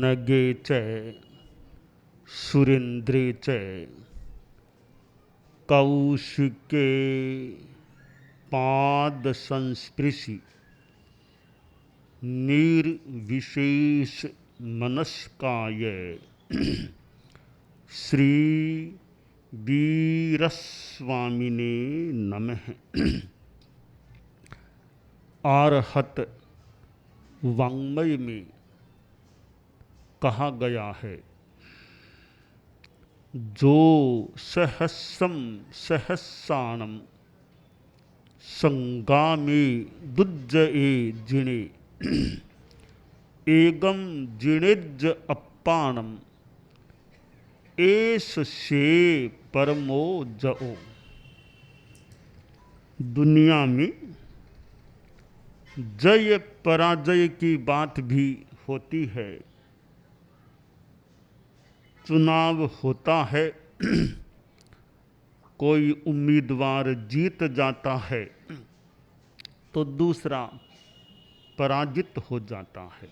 नगे च सुरेंद्रे च कौशिके पाद संस्पृशि निर्विशेष मनस्काय श्री वीरस्वामिने नमः। आरहत वाङ्मय में कहा गया है, जो सहस्रम सहस्राणम संगामे दुज्जए जिणे एगम जिणेज अप्पाणम एस से परमो जओ। दुनिया में जय पराजय की बात भी होती है। चुनाव होता है, कोई उम्मीदवार जीत जाता है तो दूसरा पराजित हो जाता है।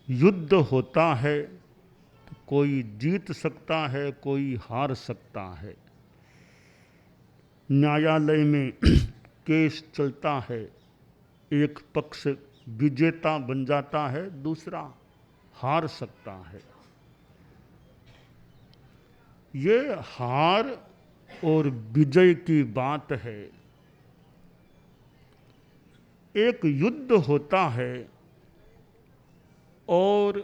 युद्ध होता है तो कोई जीत सकता है, कोई हार सकता है। न्यायालय में केस चलता है, एक पक्ष विजेता बन जाता है, दूसरा हार सकता है। ये हार और विजय की बात है। एक युद्ध होता है और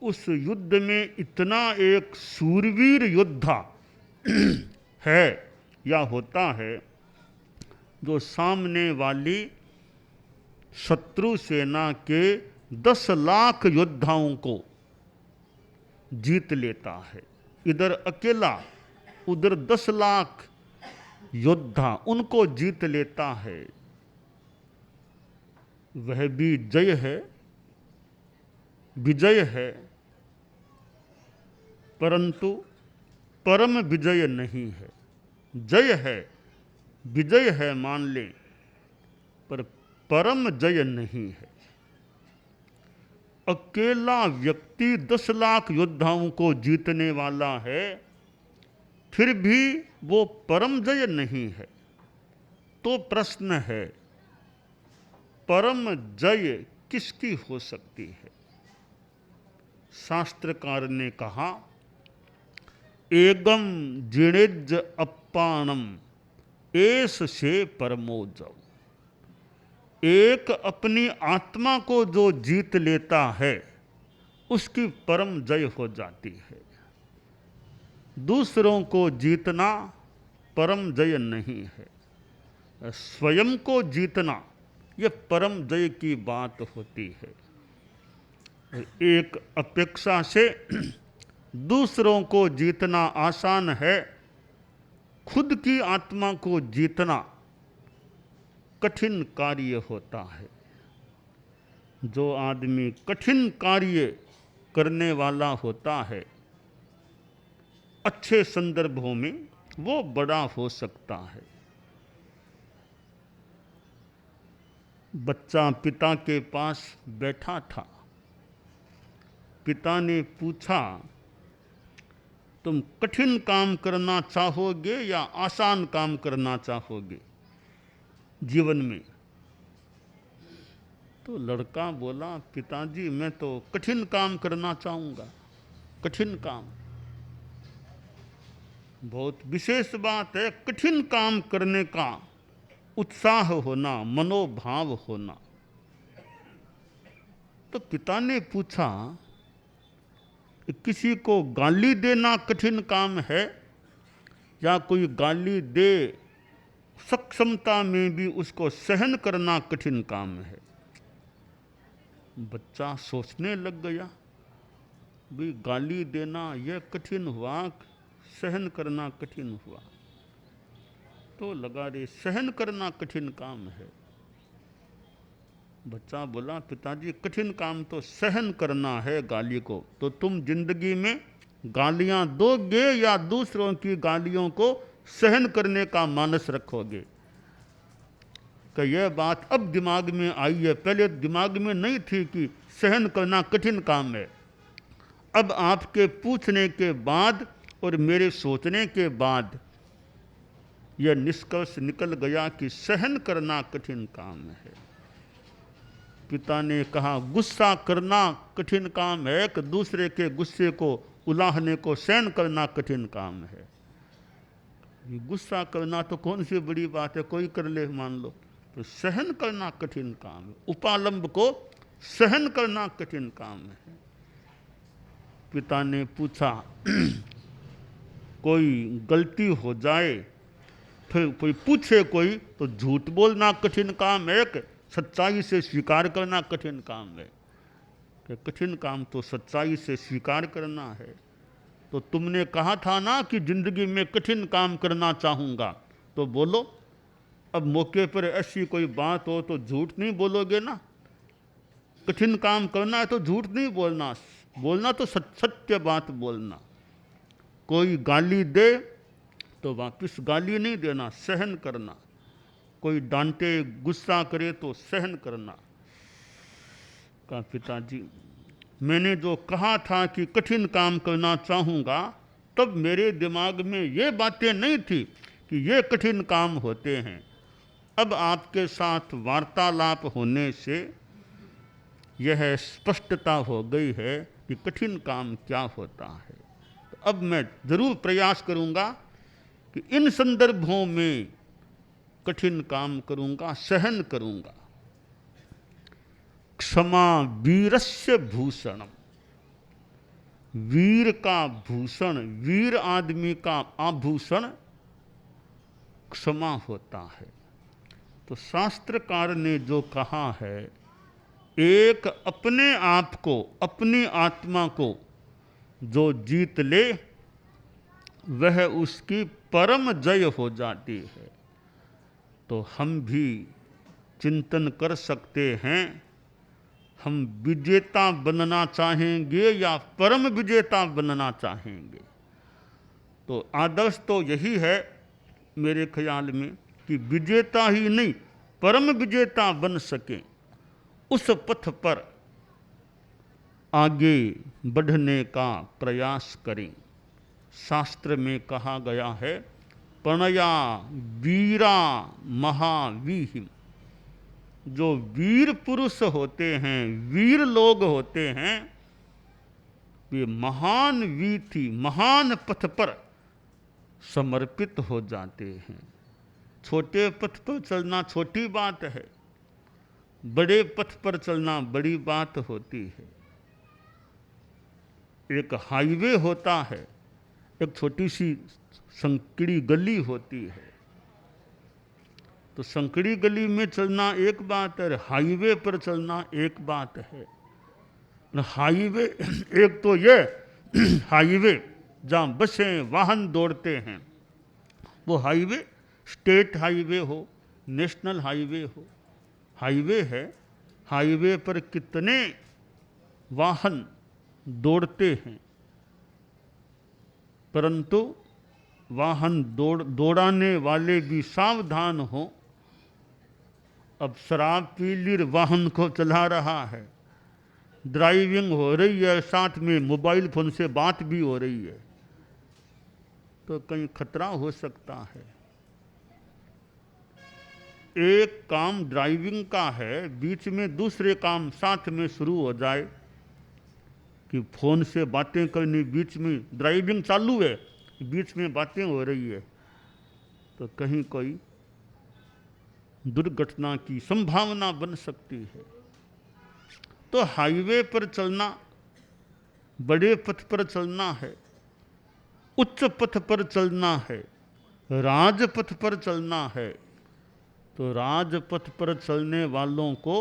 उस युद्ध में इतना एक शूरवीर योद्धा है या होता है जो सामने वाली शत्रु सेना के 10 लाख योद्धाओं को जीत लेता है। इधर अकेला, उधर 10 लाख योद्धा, उनको जीत लेता है। वह भी जय है, विजय है, परंतु परम विजय नहीं है। जय है, विजय है मान लें, पर परम जय नहीं है। अकेला व्यक्ति 10 लाख योद्धाओं को जीतने वाला है, फिर भी वो परम जय नहीं है। तो प्रश्न है, परम जय किसकी हो सकती है? शास्त्रकार ने कहा, एगम जिणेज अप्पाणम एस से परमो जव। एक अपनी आत्मा को जो जीत लेता है उसकी परम जय हो जाती है। दूसरों को जीतना परम जय नहीं है। स्वयं को जीतना यह परम जय की बात होती है। एक अपेक्षा से दूसरों को जीतना आसान है, खुद की आत्मा को जीतना कठिन कार्य होता है। जो आदमी कठिन कार्य करने वाला होता है, अच्छे संदर्भों में वो बड़ा हो सकता है। बच्चा पिता के पास बैठा था। पिता ने पूछा, तुम कठिन काम करना चाहोगे या आसान काम करना चाहोगे जीवन में? तो लड़का बोला, पिताजी मैं तो कठिन काम करना चाहूँगा। कठिन काम बहुत विशेष बात है। कठिन काम करने का उत्साह होना, मनोभाव होना। तो पिता ने पूछा, किसी को गाली देना कठिन काम है या कोई गाली दे सक्षमता में भी उसको सहन करना कठिन काम है? बच्चा सोचने लग गया, भी गाली देना यह कठिन हुआ, सहन करना कठिन हुआ। तो लगा रे, सहन करना कठिन काम है। बच्चा बोला, पिताजी कठिन काम तो सहन करना है गाली को। तो तुम जिंदगी में गालियां दोगे या दूसरों की गालियों को सहन करने का मानस रखोगे? कि यह बात अब दिमाग में आई है, पहले दिमाग में नहीं थी कि सहन करना कठिन काम है। अब आपके पूछने के बाद और मेरे सोचने के बाद यह निष्कर्ष निकल गया कि सहन करना कठिन काम है। पिता ने कहा गुस्सा करना कठिन काम है कि दूसरे के गुस्से को उलाहने को सहन करना कठिन काम है। गुस्सा करना तो कौन सी बड़ी बात है, कोई कर ले मान लो, तो सहन करना कठिन काम है। उपालंब को सहन करना कठिन काम है। पिता ने पूछा कोई गलती हो जाए, फिर कोई पूछे कोई, तो झूठ बोलना कठिन काम है कि सच्चाई से स्वीकार करना कठिन काम है? कि कठिन काम तो सच्चाई से स्वीकार करना है। तो तुमने कहा था ना कि जिंदगी में कठिन काम करना चाहूँगा, तो बोलो। अब मौके पर ऐसी कोई बात हो तो झूठ नहीं बोलोगे ना। कठिन काम करना है तो झूठ नहीं बोलना, बोलना तो सत्य बात बोलना। कोई गाली दे तो वापस गाली नहीं देना, सहन करना। कोई डांटे गुस्सा करे तो सहन करना। कहा पिताजी मैंने जो कहा था कि कठिन काम करना चाहूँगा, तब मेरे दिमाग में ये बातें नहीं थी कि ये कठिन काम होते हैं। अब आपके साथ वार्तालाप होने से यह स्पष्टता हो गई है कि कठिन काम क्या होता है। तो अब मैं ज़रूर प्रयास करूँगा कि इन संदर्भों में कठिन काम करूँगा, सहन करूँगा। क्षमा वीरस्य भूषणम, वीर का भूषण, वीर आदमी का आभूषण क्षमा होता है। तो शास्त्रकार ने जो कहा है, एक अपने आप को, अपनी आत्मा को जो जीत ले वह उसकी परम जय हो जाती है। तो हम भी चिंतन कर सकते हैं, हम विजेता बनना चाहेंगे या परम विजेता बनना चाहेंगे। तो आदर्श तो यही है मेरे ख्याल में कि विजेता ही नहीं, परम विजेता बन सकें, उस पथ पर आगे बढ़ने का प्रयास करें। शास्त्र में कहा गया है प्रणया वीरा महावीहिम। जो वीर पुरुष होते हैं, वीर लोग होते हैं, वे महान वीथी, महान पथ पर समर्पित हो जाते हैं। छोटे पथ पर चलना छोटी बात है, बड़े पथ पर चलना बड़ी बात होती है। एक हाईवे होता है, एक छोटी सी संकड़ी गली होती है। तो संकड़ी गली में चलना एक बात है, हाईवे पर चलना एक बात है। हाईवे एक तो ये हाईवे जहाँ बसें वाहन दौड़ते हैं, वो हाईवे स्टेट हाईवे हो, नेशनल हाईवे हो, हाईवे है। हाईवे पर कितने वाहन दौड़ते हैं, परंतु वाहन दौड़ाने वाले भी सावधान हो। अब शराब पी ली वाहन को चला रहा है, ड्राइविंग हो रही है, साथ में मोबाइल फोन से बात भी हो रही है, तो कहीं खतरा हो सकता है। एक काम ड्राइविंग का है, बीच में दूसरे काम साथ में शुरू हो जाए कि फोन से बातें करनी, बीच में ड्राइविंग चालू है, बीच में बातें हो रही है, तो कहीं कोई दुर्घटना की संभावना बन सकती है। तो हाईवे पर चलना, बड़े पथ पर चलना है, उच्च पथ पर चलना है, राजपथ पर चलना है। तो राजपथ पर चलने वालों को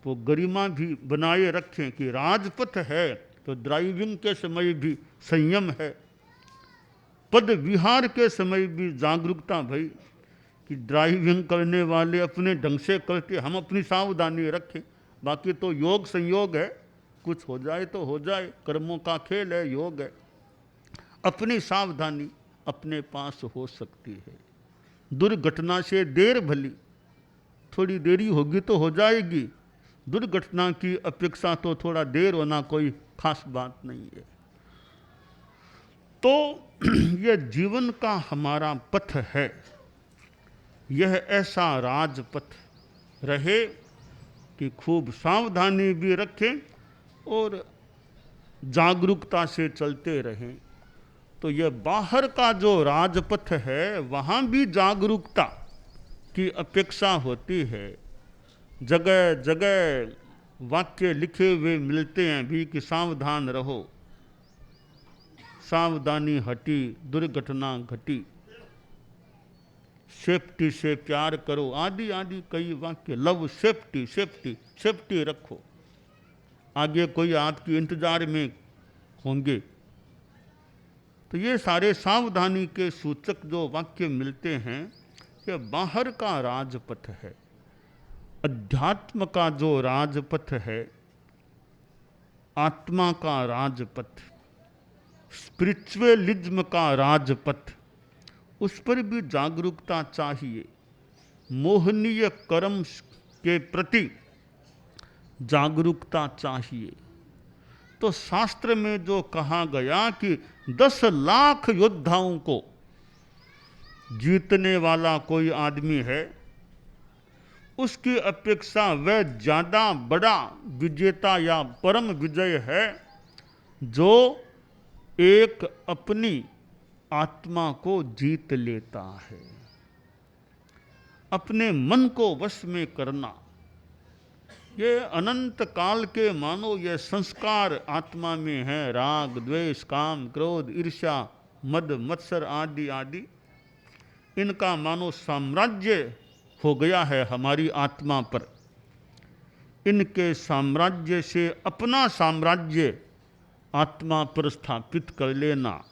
वो गरिमा भी बनाए रखें कि राजपथ है तो ड्राइविंग के समय भी संयम है, पद विहार के समय भी जागरूकता भई कि ड्राइविंग करने वाले अपने ढंग से करके हम अपनी सावधानी रखें। बाकी तो योग संयोग है, कुछ हो जाए तो हो जाए, कर्मों का खेल है, योग है। अपनी सावधानी अपने पास हो सकती है। दुर्घटना से देर भली, थोड़ी देरी होगी तो हो जाएगी, दुर्घटना की अपेक्षा तो थोड़ा देर होना कोई खास बात नहीं है। तो यह जीवन का हमारा पथ है, यह ऐसा राजपथ रहे कि खूब सावधानी भी रखें और जागरूकता से चलते रहें। तो यह बाहर का जो राजपथ है वहाँ भी जागरूकता की अपेक्षा होती है। जगह जगह वाक्य लिखे हुए मिलते हैं भी कि सावधान रहो, सावधानी हटी दुर्घटना घटी, सेफ्टी से प्यार करो, आदि आदि कई वाक्य। लव सेफ्टी, सेफ्टी सेफ्टी रखो, आगे कोई आपकी इंतजार में होंगे। तो ये सारे सावधानी के सूचक जो वाक्य मिलते हैं, यह बाहर का राजपथ है। अध्यात्म का जो राजपथ है, आत्मा का राजपथ, स्पिरिचुअलिज्म का राजपथ, उस पर भी जागरूकता चाहिए। मोहनीय कर्म के प्रति जागरूकता चाहिए। तो शास्त्र में जो कहा गया कि 10 लाख योद्धाओं को जीतने वाला कोई आदमी है, उसकी अपेक्षा वह ज्यादा बड़ा विजेता या परम विजय है जो एक अपनी आत्मा को जीत लेता है। अपने मन को वश में करना, ये अनंत काल के मानो ये संस्कार आत्मा में है। राग द्वेष काम क्रोध ईर्ष्या मद मत्सर आदि आदि, इनका मानो साम्राज्य हो गया है हमारी आत्मा पर। इनके साम्राज्य से अपना साम्राज्य आत्मा पर स्थापित कर लेना,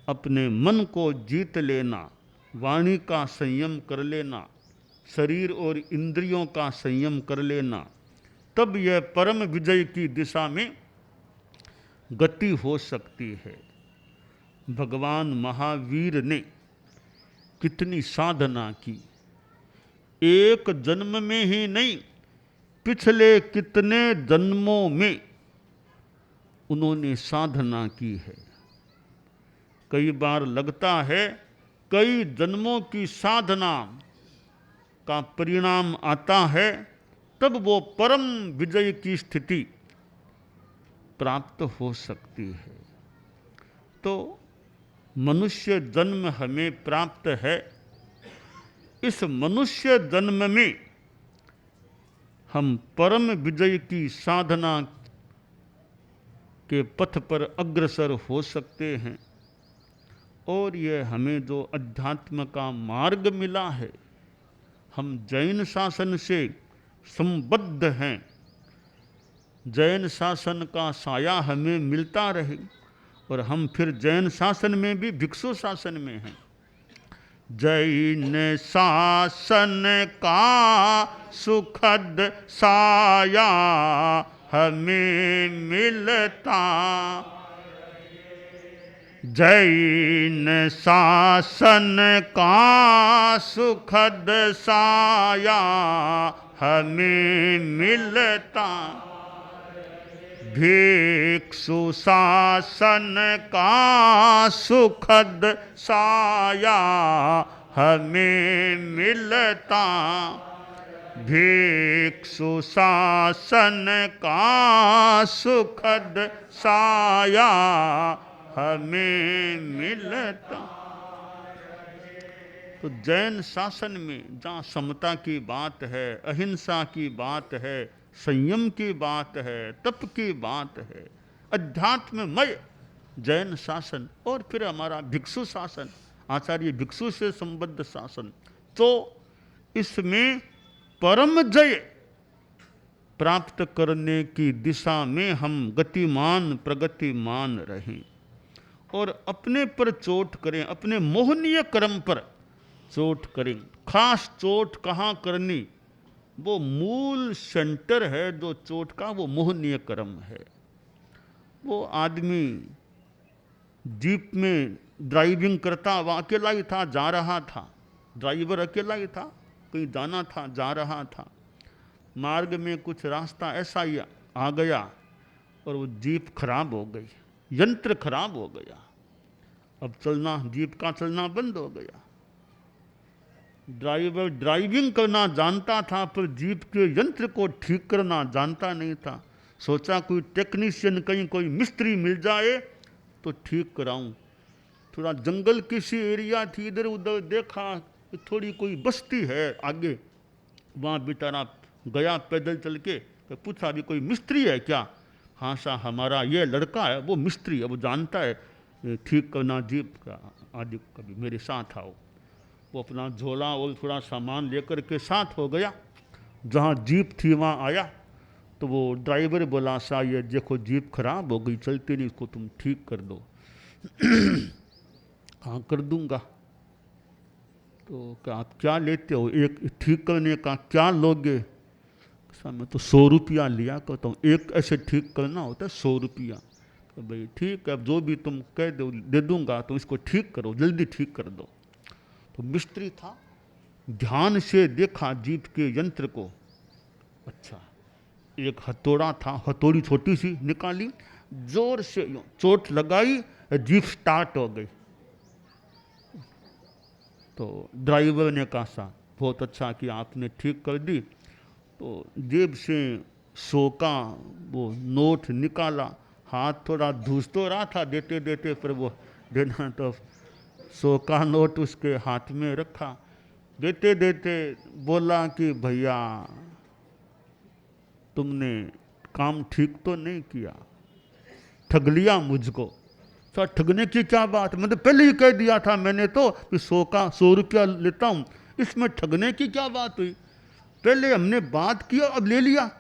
अपने मन को जीत लेना, वाणी का संयम कर लेना, शरीर और इंद्रियों का संयम कर लेना, तब यह परम विजय की दिशा में गति हो सकती है। भगवान महावीर ने कितनी साधना की, एक जन्म में ही नहीं, पिछले कितने जन्मों में उन्होंने साधना की है। कई बार लगता है कई जन्मों की साधना का परिणाम आता है, तब वो परम विजय की स्थिति प्राप्त हो सकती है। तो मनुष्य जन्म हमें प्राप्त है, इस मनुष्य जन्म में हम परम विजय की साधना के पथ पर अग्रसर हो सकते हैं। और यह हमें जो अध्यात्म का मार्ग मिला है, हम जैन शासन से संबद्ध हैं, जैन शासन का साया हमें मिलता रहे और हम फिर जैन शासन में भी भिक्षु शासन में हैं। जैन शासन का सुखद साया हमें मिलता, जैन शासन का सुखद साया हमें मिलता, भिक्षु शासन का सुखद साया हमें मिलता, भिक्षु शासन का सुखद साया हमें मिलता। तो जैन शासन में जहाँ समता की बात है, अहिंसा की बात है, संयम की बात है, तप की बात है, अध्यात्ममय जैन शासन, और फिर हमारा भिक्षु शासन, आचार्य भिक्षु से संबद्ध शासन, तो इसमें परम जय प्राप्त करने की दिशा में हम गतिमान प्रगतिमान रहें और अपने पर चोट करें, अपने मोहनीय कर्म पर चोट करें। खास चोट कहाँ करनी, वो मूल सेंटर है जो चोट का, वो मोहनीय कर्म है। वो आदमी जीप में ड्राइविंग करता, वह अकेला ही था, जा रहा था, ड्राइवर अकेला ही था, कहीं जाना था, जा रहा था, मार्ग में कुछ रास्ता ऐसा ही आ गया और वो जीप खराब हो गई, यंत्र खराब हो गया। अब चलना, जीप का चलना बंद हो गया। ड्राइवर ड्राइविंग करना जानता था पर जीप के यंत्र को ठीक करना जानता नहीं था। सोचा कोई टेक्नीशियन, कहीं कोई मिस्त्री मिल जाए तो ठीक कराऊं। थोड़ा जंगल किसी एरिया थी, इधर उधर देखा कि थोड़ी कोई बस्ती है आगे, वहाँ बेचारा गया पैदल चल के, तो पूछा अभी कोई मिस्त्री है क्या? हाँ सा हमारा ये लड़का है, वो मिस्त्री है, वो जानता है ठीक करना जीप का, आज कभी मेरे साथ आओ। वो अपना झोला और थोड़ा सामान लेकर के साथ हो गया। जहाँ जीप थी वहाँ आया तो वो ड्राइवर बोला, सा ये देखो जीप खराब हो गई, चलती नहीं, इसको तुम ठीक कर दो। हाँ कर दूंगा। तो क्या आप क्या लेते हो, एक ठीक करने का क्या लोगे? सर मैं तो 100 रुपया लिया करता हूँ, एक ऐसे ठीक करना होता है 100 रुपया। तो भाई ठीक है, अब जो भी तुम कह दो दे दूंगा, तुम इसको ठीक करो, जल्दी ठीक कर दो। तो मिस्त्री था, ध्यान से देखा जीप के यंत्र को। अच्छा, एक हथौड़ा था, हथौड़ी छोटी सी निकाली, जोर से चोट लगाई, जीप स्टार्ट हो गई। तो ड्राइवर ने कहा, सा बहुत अच्छा कि आपने ठीक कर दी। तो जेब से 100 का वो नोट निकाला, हाथ थोड़ा धूस तो रहा था देते देते, पर वो देना तो 100 का नोट उसके हाथ में रखा। देते देते बोला कि भैया तुमने काम ठीक तो नहीं किया, ठग लिया मुझको। सर ठगने की क्या बात, मैंने पहले ही कह दिया था मैंने तो कि 100 रुपया लेता हूँ, इसमें ठगने की क्या बात हुई? पहले हमने बात किया, अब ले लिया।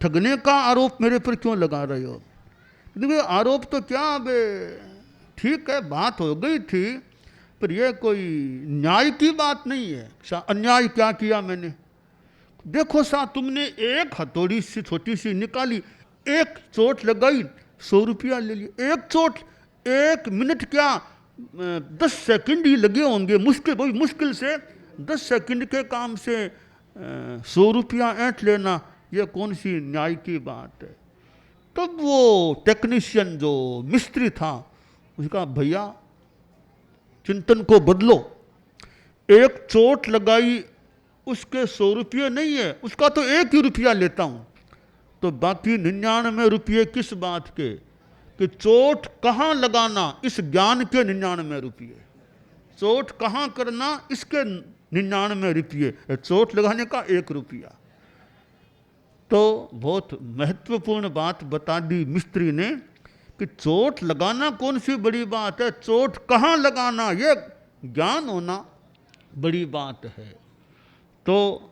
ठगने का आरोप मेरे पर क्यों लगा रहे हो? देखिए आरोप तो क्या, अब ठीक है बात हो गई थी, पर यह कोई न्याय की बात नहीं है। अन्याय क्या किया मैंने? देखो सा तुमने एक हथौड़ी सी छोटी सी निकाली, एक चोट लगाई, 100 रुपया ले लिया। एक चोट, 1 मिनट क्या 10 सेकंड ही लगे होंगे, मुश्किल से 10 सेकंड के काम से 100 रुपया ऐंठ लेना, यह कौन सी न्याय की बात है? तब वो टेक्नीशियन जो मिस्त्री था उसका, भैया चिंतन को बदलो, एक चोट लगाई उसके 100 रुपये नहीं है, उसका तो 1 ही रुपया लेता हूँ, तो बाकी 99 रुपये किस बात के? कि चोट कहाँ लगाना इस ज्ञान के 99 रुपये, चोट कहाँ करना इसके 99 रुपये, चोट लगाने का 1 रुपया। तो बहुत महत्वपूर्ण बात बता दी मिस्त्री ने कि चोट लगाना कौन सी बड़ी बात है, चोट कहाँ लगाना ये ज्ञान होना बड़ी बात है। तो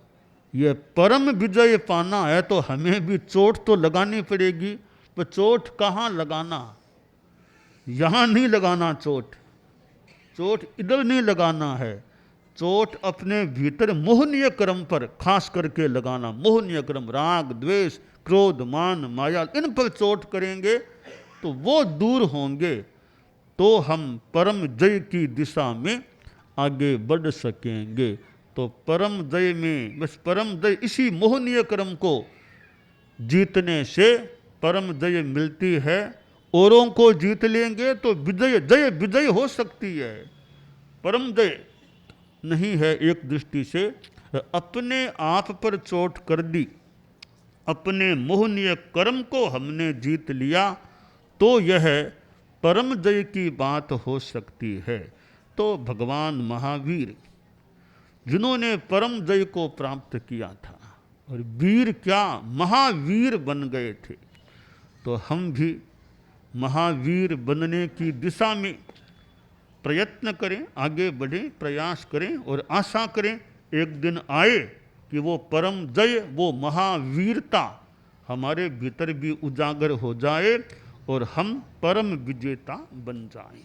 ये परम विजय पाना है तो हमें भी चोट तो लगानी पड़ेगी, पर चोट कहाँ लगाना? यहाँ नहीं लगाना चोट, चोट इधर नहीं लगाना है, चोट अपने भीतर मोहनीय कर्म पर खास करके लगाना। मोहनीय कर्म, राग द्वेष क्रोध मान माया, इन पर चोट करेंगे तो वो दूर होंगे, तो हम परम जय की दिशा में आगे बढ़ सकेंगे। तो परम जय में बस परम जय, इसी मोहनीय कर्म को जीतने से परम जय मिलती है। औरों को जीत लेंगे तो विजय, जय विजय हो सकती है, परम जय नहीं है। एक दृष्टि से अपने आप पर चोट कर दी, अपने मोहनीय कर्म को हमने जीत लिया, तो यह परम जय की बात हो सकती है। तो भगवान महावीर जिन्होंने परम जय को प्राप्त किया था, और वीर क्या महावीर बन गए थे, तो हम भी महावीर बनने की दिशा में प्रयत्न करें, आगे बढ़ें, प्रयास करें और आशा करें एक दिन आए कि वो परम जय, वो महावीरता हमारे भीतर भी उजागर हो जाए और हम परम विजेता बन जाएं।